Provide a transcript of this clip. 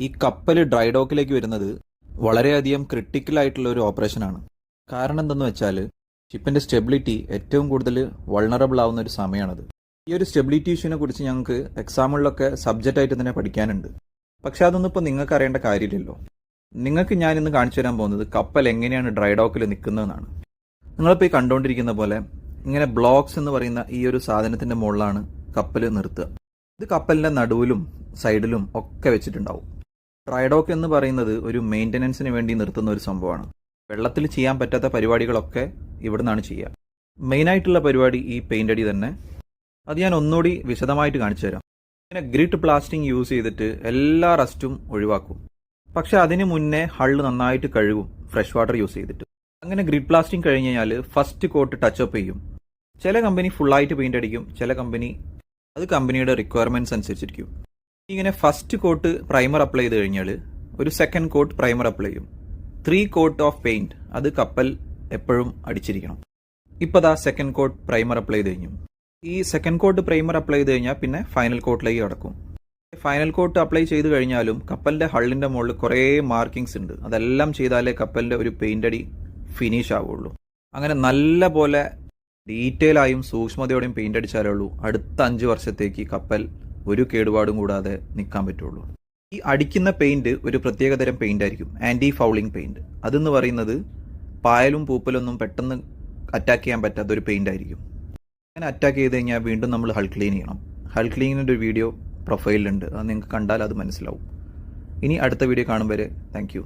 ഈ കപ്പൽ ഡ്രൈ ഡോക്കിലേക്ക് വരുന്നത് വളരെയധികം ക്രിട്ടിക്കൽ ആയിട്ടുള്ള ഒരു ഓപ്പറേഷനാണ്. കാരണം എന്തെന്ന് വെച്ചാൽ ഷിപ്പിന്റെ സ്റ്റെബിലിറ്റി ഏറ്റവും കൂടുതൽ വൾണറബിൾ ആവുന്ന ഒരു സമയമാണത്. ഈ ഒരു സ്റ്റെബിലിറ്റി ഇഷ്യൂവിനെ കുറിച്ച് ഞങ്ങൾക്ക് എക്സാമുകളിലൊക്കെ സബ്ജക്റ്റ് ആയിട്ട് തന്നെ പഠിക്കാനുണ്ട്. പക്ഷെ അതൊന്നും ഇപ്പോൾ നിങ്ങൾക്ക് അറിയേണ്ട കാര്യമില്ലല്ലോ. നിങ്ങൾക്ക് ഞാൻ ഇന്ന് കാണിച്ചു തരാൻ പോകുന്നത് കപ്പൽ എങ്ങനെയാണ് ഡ്രൈ ഡോക്കിൽ നിൽക്കുന്നതെന്നാണ്. നിങ്ങളിപ്പോൾ ഈ കണ്ടുകൊണ്ടിരിക്കുന്ന പോലെ ഇങ്ങനെ ബ്ലോക്സ് എന്ന് പറയുന്ന ഈ ഒരു സാധനത്തിന്റെ മുകളിലാണ് കപ്പൽ നിർത്തുക. ഇത് കപ്പലിന്റെ നടുവിലും സൈഡിലും ഒക്കെ വെച്ചിട്ടുണ്ടാവും. ഡ്രൈ ഡോക്ക് എന്ന് പറയുന്നത് ഒരു മെയിൻ്റനൻസിന് വേണ്ടി നിർത്തുന്ന ഒരു സംഭവമാണ്. വെള്ളത്തിൽ ചെയ്യാൻ പറ്റാത്ത പരിപാടികളൊക്കെ ഇവിടെ നിന്നാണ് ചെയ്യുക. മെയിനായിട്ടുള്ള പരിപാടി ഈ പെയിന്റ് അടി തന്നെ. അത് ഞാൻ ഒന്നുകൂടി വിശദമായിട്ട് കാണിച്ചു തരാം. ഇങ്ങനെ ഗ്രിഡ് പ്ലാസ്റ്റിംഗ് യൂസ് ചെയ്തിട്ട് എല്ലാ റസ്റ്റും ഒഴിവാക്കും. പക്ഷെ അതിന് മുന്നേ ഹള്ള് നന്നായിട്ട് കഴുകും ഫ്രഷ് വാട്ടർ യൂസ് ചെയ്തിട്ട്. അങ്ങനെ ഗ്രിഡ് പ്ലാസ്റ്റിംഗ് കഴിഞ്ഞ് കഴിഞ്ഞാൽ ഫസ്റ്റ് കോട്ട് ടച്ചപ്പ് ചെയ്യും. ചില കമ്പനി ഫുള്ളായിട്ട് പെയിന്റ് അടിക്കും, ചില കമ്പനി അത് കമ്പനിയുടെ റിക്വയർമെന്റ്സ് അനുസരിച്ചിരിക്കും. ഇങ്ങനെ ഫസ്റ്റ് കോട്ട് പ്രൈമർ അപ്ലൈ ചെയ്ത് കഴിഞ്ഞാൽ ഒരു സെക്കൻഡ് കോട്ട് പ്രൈമർ അപ്ലൈ ചെയ്യും. 3 കോട്ട് ഓഫ് പെയിന്റ് അത് കപ്പൽ എപ്പോഴും അടിച്ചിരിക്കണം. ഇപ്പോൾ ദാ സെക്കൻഡ് കോട്ട് പ്രൈമർ അപ്ലൈ ചെയ്ത് കഴിഞ്ഞു. ഈ സെക്കൻഡ് കോട്ട് പ്രൈമർ അപ്ലൈ ചെയ്ത് കഴിഞ്ഞാൽ പിന്നെ ഫൈനൽ കോട്ടിലേക്ക് കടക്കും. ഫൈനൽ കോട്ട് അപ്ലൈ ചെയ്ത് കഴിഞ്ഞാലും കപ്പലിന്റെ ഹള്ളിന്റെ മുകളിൽ കുറേ മാർക്കിങ്സ് ഉണ്ട്. അതെല്ലാം ചെയ്താലേ കപ്പലിന്റെ ഒരു പെയിന്റ് അടി ഫിനിഷ് ആവുള്ളൂ. അങ്ങനെ നല്ല പോലെ ഡീറ്റെയിൽ ആയും സൂക്ഷ്മതയോടെയും പെയിന്റ് അടിച്ചാലേ ഉള്ളൂ അടുത്ത 5 വർഷത്തേക്ക് കപ്പൽ ഒരു കേടുപാടും കൂടാതെ നിൽക്കാൻ പറ്റുള്ളൂ. ഈ അടിക്കുന്ന പെയിന്റ് ഒരു പ്രത്യേകതരം പെയിന്റ് ആയിരിക്കും, ആന്റി ഫൗളിംഗ് പെയിന്റ്. അതെന്ന് പറയുന്നത് പായലും പൂപ്പലൊന്നും പെട്ടെന്ന് അറ്റാക്ക് ചെയ്യാൻ പറ്റാത്ത ഒരു പെയിന്റ് ആയിരിക്കും. അങ്ങനെ അറ്റാക്ക് ചെയ്ത് കഴിഞ്ഞാൽ വീണ്ടും നമ്മൾ ഹൾ ക്ലീൻ ചെയ്യണം. ഹൾ ക്ലീനിൻ്റെ ഒരു വീഡിയോ പ്രൊഫൈലിലുണ്ട്, അത് നിങ്ങൾക്ക് കണ്ടാൽ അത് മനസ്സിലാവും. ഇനി അടുത്ത വീഡിയോ കാണും വരെ താങ്ക് യു.